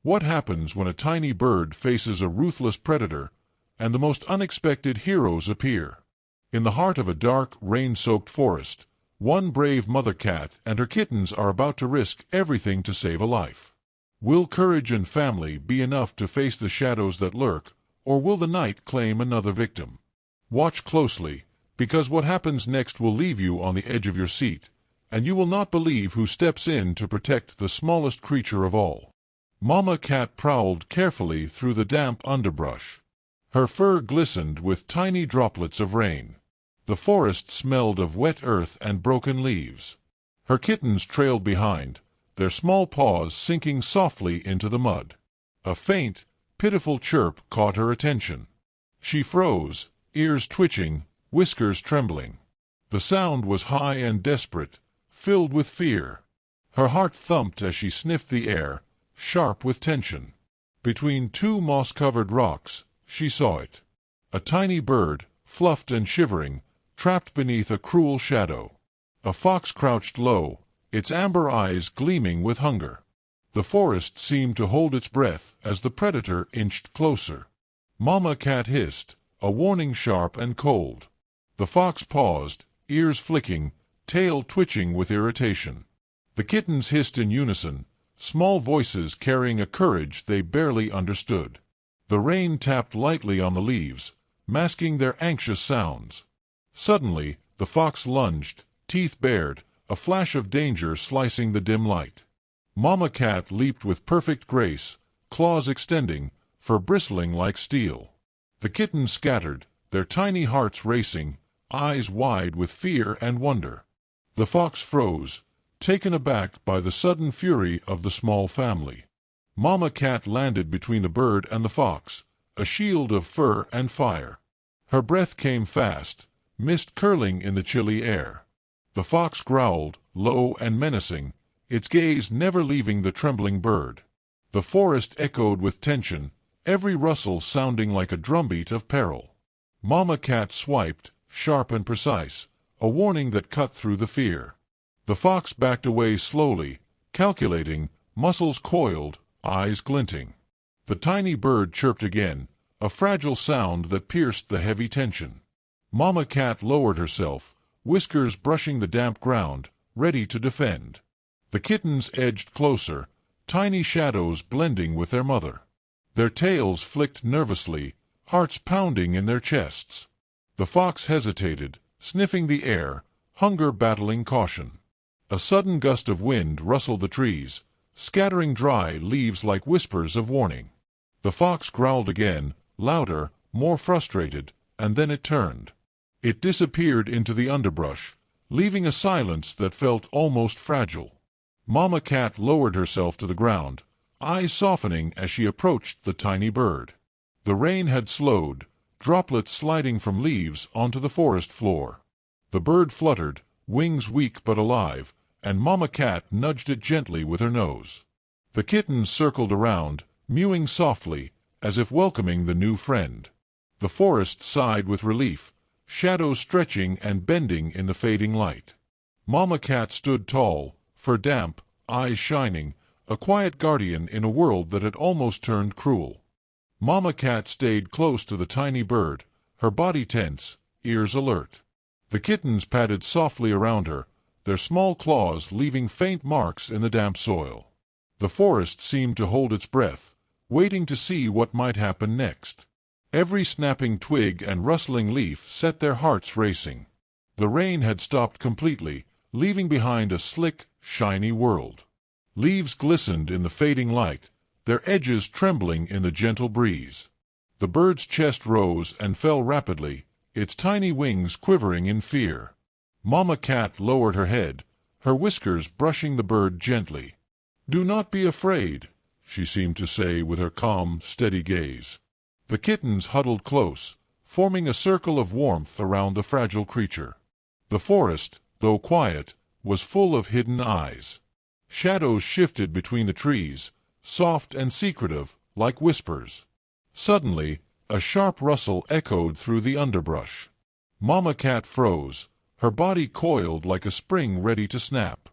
What happens when a tiny bird faces a ruthless predator, and the most unexpected heroes appear? In the heart of a dark, rain-soaked forest, one brave mother cat and her kittens are about to risk everything to save a life. Will courage and family be enough to face the shadows that lurk, or will the night claim another victim? Watch closely, because what happens next will leave you on the edge of your seat, and you will not believe who steps in to protect the smallest creature of all. Mama Cat prowled carefully through the damp underbrush. Her fur glistened with tiny droplets of rain. The forest smelled of wet earth and broken leaves. Her kittens trailed behind, their small paws sinking softly into the mud. A faint, pitiful chirp caught her attention. She froze, ears twitching, whiskers trembling. The sound was high and desperate, filled with fear. Her heart thumped as she sniffed the air, sharp with tension. Between two moss-covered rocks, she saw it. A tiny bird, fluffed and shivering, trapped beneath a cruel shadow. A fox crouched low, its amber eyes gleaming with hunger. The forest seemed to hold its breath as the predator inched closer. Mama Cat hissed, a warning sharp and cold. The fox paused, ears flicking, tail twitching with irritation. The kittens hissed in unison, small voices carrying a courage they barely understood. The rain tapped lightly on the leaves, masking their anxious sounds. Suddenly, the fox lunged, teeth bared, a flash of danger slicing the dim light. Mama Cat leaped with perfect grace, claws extending, fur bristling like steel. The kittens scattered, their tiny hearts racing, eyes wide with fear and wonder. The fox froze, taken aback by the sudden fury of the small family. Mama Cat landed between the bird and the fox, a shield of fur and fire. Her breath came fast, mist curling in the chilly air. The fox growled, low and menacing, its gaze never leaving the trembling bird. The forest echoed with tension, every rustle sounding like a drumbeat of peril. Mama Cat swiped, sharp and precise, a warning that cut through the fear. The fox backed away slowly, calculating, muscles coiled, eyes glinting. The tiny bird chirped again, a fragile sound that pierced the heavy tension. Mama Cat lowered herself, whiskers brushing the damp ground, ready to defend. The kittens edged closer, tiny shadows blending with their mother. Their tails flicked nervously, hearts pounding in their chests. The fox hesitated, sniffing the air, hunger battling caution. A sudden gust of wind rustled the trees, scattering dry leaves like whispers of warning. The fox growled again, louder, more frustrated, and then it turned. It disappeared into the underbrush, leaving a silence that felt almost fragile. Mama Cat lowered herself to the ground, eyes softening as she approached the tiny bird. The rain had slowed, droplets sliding from leaves onto the forest floor. The bird fluttered, wings weak but alive, and Mama Cat nudged it gently with her nose. The kittens circled around, mewing softly, as if welcoming the new friend. The forest sighed with relief, shadows stretching and bending in the fading light. Mama Cat stood tall, fur damp, eyes shining, a quiet guardian in a world that had almost turned cruel. Mama Cat stayed close to the tiny bird, her body tense, ears alert. The kittens padded softly around her, their small claws leaving faint marks in the damp soil. The forest seemed to hold its breath, waiting to see what might happen next. Every snapping twig and rustling leaf set their hearts racing. The rain had stopped completely, leaving behind a slick, shiny world. Leaves glistened in the fading light, their edges trembling in the gentle breeze. The bird's chest rose and fell rapidly, its tiny wings quivering in fear. Mama Cat lowered her head, her whiskers brushing the bird gently. "Do not be afraid," she seemed to say with her calm, steady gaze. The kittens huddled close, forming a circle of warmth around the fragile creature. The forest, though quiet, was full of hidden eyes. Shadows shifted between the trees, soft and secretive, like whispers. Suddenly, a sharp rustle echoed through the underbrush. Mama Cat froze, her body coiled like a spring ready to snap.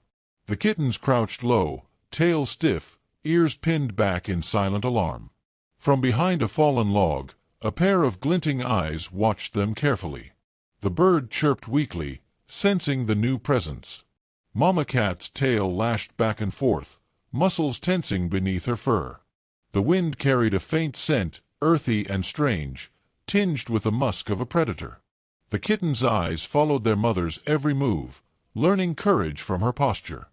The kittens crouched low, tail stiff, ears pinned back in silent alarm. From behind a fallen log, a pair of glinting eyes watched them carefully. The bird chirped weakly, sensing the new presence. Mama Cat's tail lashed back and forth, muscles tensing beneath her fur. The wind carried a faint scent, earthy and strange, tinged with the musk of a predator. The kitten's eyes followed their mother's every move, learning courage from her posture.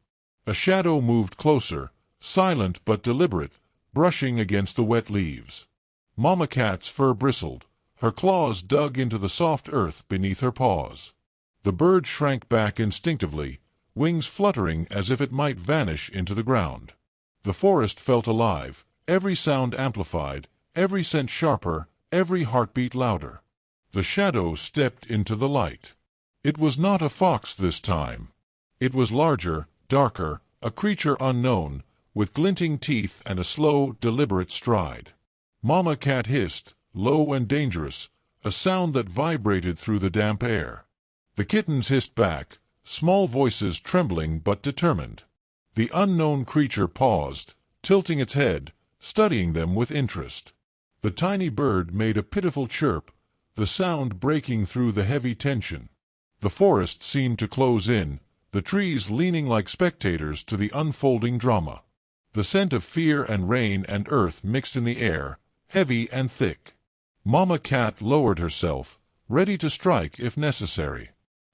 A shadow moved closer, silent but deliberate, brushing against the wet leaves. Mama Cat's fur bristled, her claws dug into the soft earth beneath her paws. The bird shrank back instinctively, wings fluttering as if it might vanish into the ground. The forest felt alive, every sound amplified, every scent sharper, every heartbeat louder. The shadow stepped into the light. It was not a fox this time. It was larger, darker, a creature unknown, with glinting teeth and a slow, deliberate stride. Mama Cat hissed, low and dangerous, a sound that vibrated through the damp air. The kittens hissed back, small voices trembling but determined. The unknown creature paused, tilting its head, studying them with interest. The tiny bird made a pitiful chirp, the sound breaking through the heavy tension. The forest seemed to close in, the trees leaning like spectators to the unfolding drama. The scent of fear and rain and earth mixed in the air, heavy and thick. Mama Cat lowered herself, ready to strike if necessary.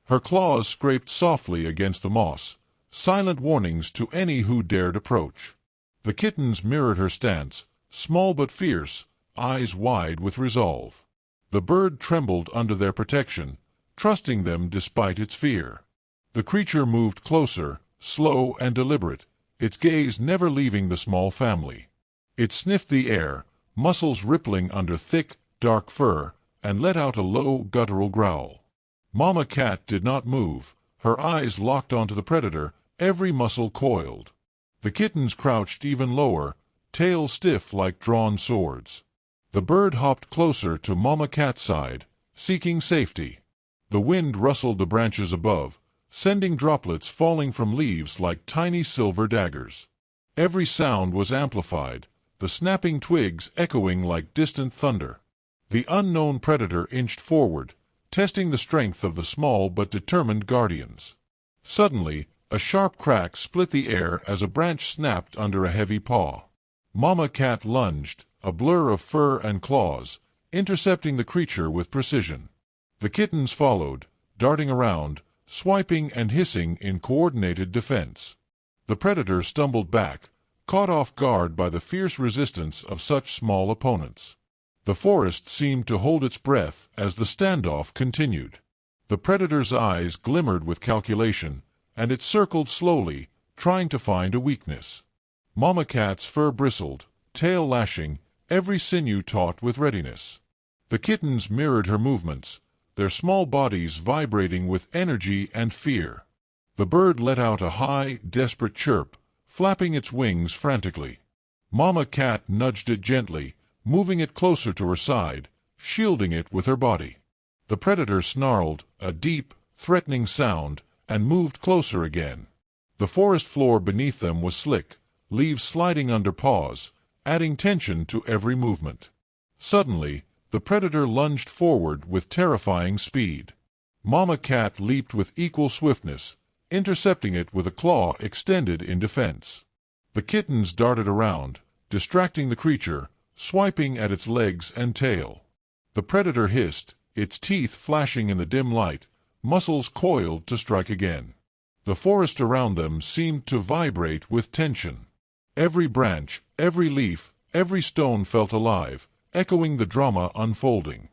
Her claws scraped softly against the moss, silent warnings to any who dared approach. The kittens mirrored her stance, small but fierce, eyes wide with resolve. The bird trembled under their protection, trusting them despite its fear. The creature moved closer, slow and deliberate, its gaze never leaving the small family. It sniffed the air, muscles rippling under thick, dark fur, and let out a low, guttural growl. Mama Cat did not move, her eyes locked onto the predator, every muscle coiled. The kittens crouched even lower, tails stiff like drawn swords. The bird hopped closer to Mama Cat's side, seeking safety. The wind rustled the branches above, sending droplets falling from leaves like tiny silver daggers. Every sound was amplified, the snapping twigs echoing like distant thunder. The unknown predator inched forward, testing the strength of the small but determined guardians. Suddenly, a sharp crack split the air as a branch snapped under a heavy paw. Mama Cat lunged, a blur of fur and claws, intercepting the creature with precision. The kittens followed, darting around, swiping and hissing in coordinated defense. The predator stumbled back, caught off guard by the fierce resistance of such small opponents. The forest seemed to hold its breath as the standoff continued. The predator's eyes glimmered with calculation, and it circled slowly, trying to find a weakness. Mama Cat's fur bristled, tail lashing, every sinew taut with readiness. The kittens mirrored her movements, their small bodies vibrating with energy and fear. The bird let out a high, desperate chirp, flapping its wings frantically. Mama Cat nudged it gently, moving it closer to her side, shielding it with her body. The predator snarled, a deep, threatening sound, and moved closer again. The forest floor beneath them was slick, leaves sliding under paws, adding tension to every movement. Suddenly, the predator lunged forward with terrifying speed. Mama Cat leaped with equal swiftness, intercepting it with a claw extended in defense. The kittens darted around, distracting the creature, swiping at its legs and tail. The predator hissed, its teeth flashing in the dim light, muscles coiled to strike again. The forest around them seemed to vibrate with tension. Every branch, every leaf, every stone felt alive, echoing the drama unfolding.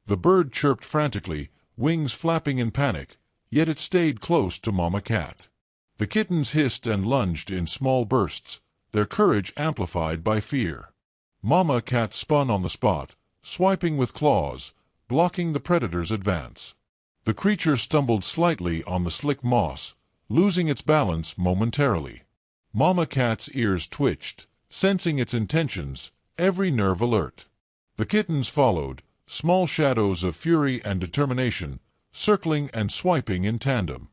The bird chirped frantically, wings flapping in panic, yet it stayed close to Mama Cat. The kittens hissed and lunged in small bursts, their courage amplified by fear. Mama Cat spun on the spot, swiping with claws, blocking the predator's advance. The creature stumbled slightly on the slick moss, losing its balance momentarily. Mama Cat's ears twitched, sensing its intentions, every nerve alert. The kittens followed, small shadows of fury and determination, circling and swiping in tandem.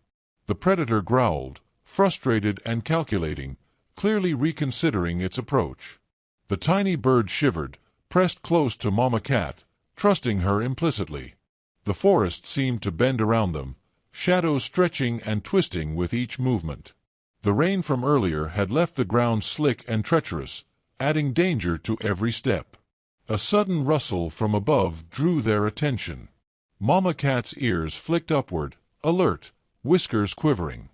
The predator growled, frustrated and calculating, clearly reconsidering its approach. The tiny bird shivered, pressed close to Mama Cat, trusting her implicitly. The forest seemed to bend around them, shadows stretching and twisting with each movement. The rain from earlier had left the ground slick and treacherous, adding danger to every step. A sudden rustle from above drew their attention. Mama Cat's ears flicked upward, alert, whiskers quivering.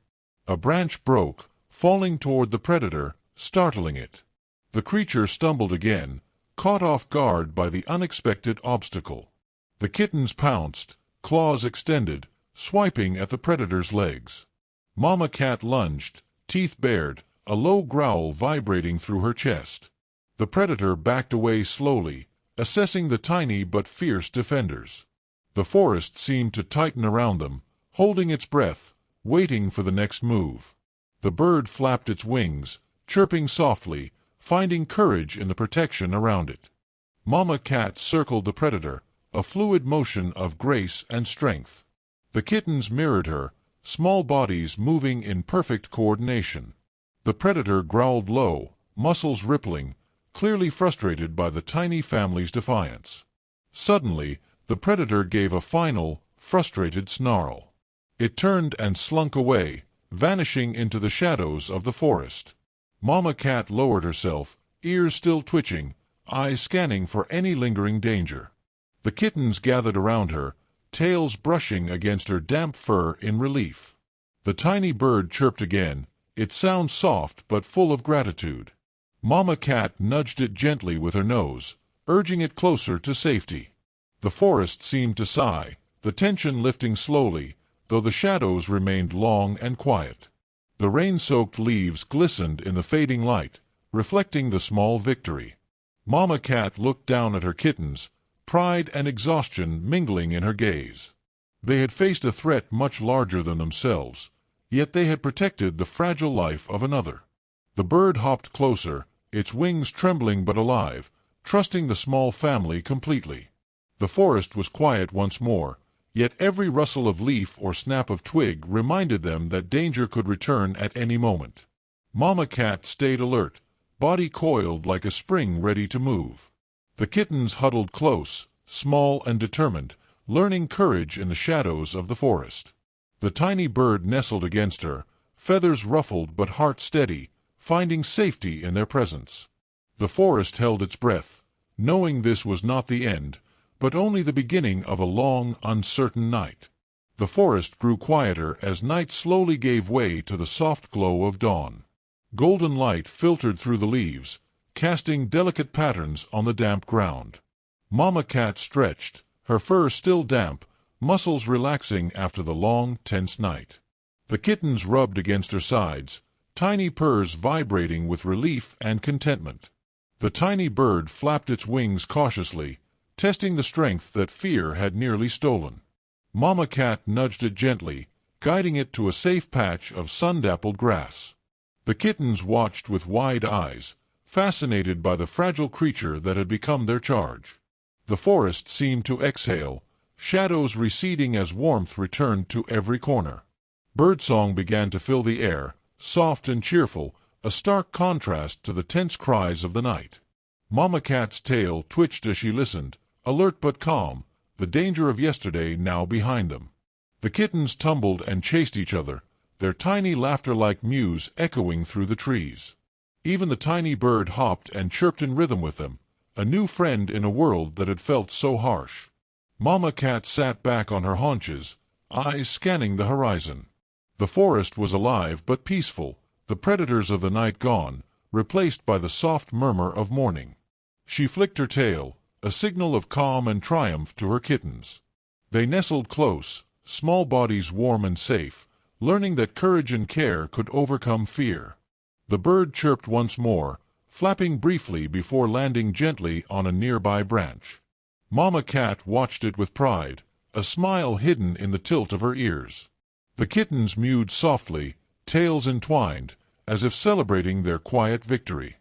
A branch broke, falling toward the predator, startling it. The creature stumbled again, caught off guard by the unexpected obstacle. The kittens pounced, claws extended, swiping at the predator's legs. Mama Cat lunged, teeth bared, a low growl vibrating through her chest. The predator backed away slowly, assessing the tiny but fierce defenders. The forest seemed to tighten around them, holding its breath, waiting for the next move. The bird flapped its wings, chirping softly, finding courage in the protection around it. Mama Cat circled the predator, a fluid motion of grace and strength. The kittens mirrored her, small bodies moving in perfect coordination. The predator growled low, muscles rippling, clearly frustrated by the tiny family's defiance. Suddenly, the predator gave a final, frustrated snarl. It turned and slunk away, vanishing into the shadows of the forest. Mama Cat lowered herself, ears still twitching, eyes scanning for any lingering danger. The kittens gathered around her, tails brushing against her damp fur in relief. The tiny bird chirped again, its sound soft but full of gratitude. Mama Cat nudged it gently with her nose, urging it closer to safety. The forest seemed to sigh, the tension lifting slowly, though the shadows remained long and quiet. The rain-soaked leaves glistened in the fading light, reflecting the small victory. Mama Cat looked down at her kittens, pride and exhaustion mingling in her gaze. They had faced a threat much larger than themselves, yet they had protected the fragile life of another. The bird hopped closer, its wings trembling but alive, trusting the small family completely. The forest was quiet once more, yet every rustle of leaf or snap of twig reminded them that danger could return at any moment. Mama Cat stayed alert, body coiled like a spring ready to move. The kittens huddled close, small and determined, learning courage in the shadows of the forest. The tiny bird nestled against her, feathers ruffled but heart steady, finding safety in their presence. The forest held its breath, knowing this was not the end, but only the beginning of a long, uncertain night. The forest grew quieter as night slowly gave way to the soft glow of dawn. Golden light filtered through the leaves, casting delicate patterns on the damp ground. Mama Cat stretched, her fur still damp, muscles relaxing after the long, tense night. The kittens rubbed against her sides, tiny purrs vibrating with relief and contentment. The tiny bird flapped its wings cautiously, testing the strength that fear had nearly stolen. Mama Cat nudged it gently, guiding it to a safe patch of sun-dappled grass. The kittens watched with wide eyes, fascinated by the fragile creature that had become their charge. The forest seemed to exhale, shadows receding as warmth returned to every corner. Birdsong began to fill the air, soft and cheerful, a stark contrast to the tense cries of the night. Mama Cat's tail twitched as she listened, alert but calm, the danger of yesterday now behind them. The kittens tumbled and chased each other, their tiny laughter-like mews echoing through the trees. Even the tiny bird hopped and chirped in rhythm with them, a new friend in a world that had felt so harsh. Mama Cat sat back on her haunches, eyes scanning the horizon. The forest was alive but peaceful, the predators of the night gone, replaced by the soft murmur of morning. She flicked her tail, a signal of calm and triumph to her kittens. They nestled close, small bodies warm and safe, learning that courage and care could overcome fear. The bird chirped once more, flapping briefly before landing gently on a nearby branch. Mama Cat watched it with pride, a smile hidden in the tilt of her ears. The kittens mewed softly, tails entwined, as if celebrating their quiet victory.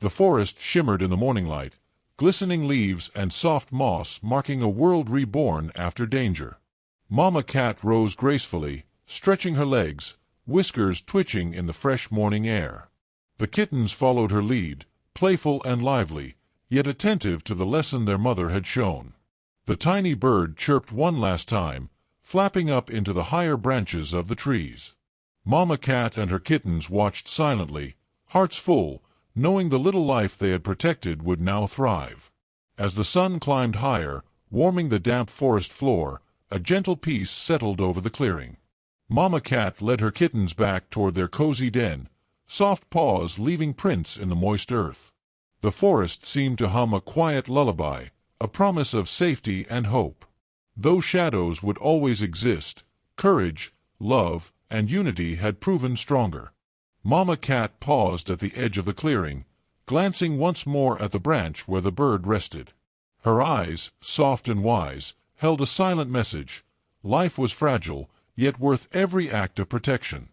The forest shimmered in the morning light, glistening leaves and soft moss marking a world reborn after danger. Mama Cat rose gracefully, stretching her legs, whiskers twitching in the fresh morning air. The kittens followed her lead, playful and lively, yet attentive to the lesson their mother had shown. The tiny bird chirped one last time, flapping up into the higher branches of the trees. Mama Cat and her kittens watched silently, hearts full, knowing the little life they had protected would now thrive. As the sun climbed higher, warming the damp forest floor, a gentle peace settled over the clearing. Mama Cat led her kittens back toward their cozy den, soft paws leaving prints in the moist earth. The forest seemed to hum a quiet lullaby, a promise of safety and hope. Though shadows would always exist, courage, love, and unity had proven stronger. Mama Cat paused at the edge of the clearing, glancing once more at the branch where the bird rested. Her eyes, soft and wise, held a silent message. Life was fragile, yet worth every act of protection.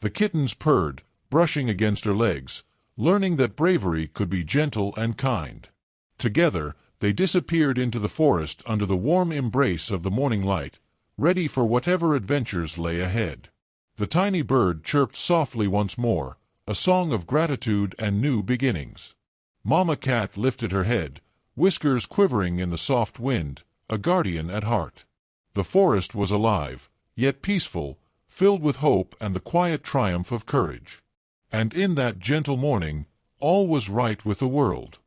The kittens purred, brushing against her legs, learning that bravery could be gentle and kind. Together, they disappeared into the forest under the warm embrace of the morning light, ready for whatever adventures lay ahead. The tiny bird chirped softly once more, a song of gratitude and new beginnings. Mama Cat lifted her head, whiskers quivering in the soft wind, a guardian at heart. The forest was alive, yet peaceful, filled with hope and the quiet triumph of courage. And in that gentle morning, all was right with the world.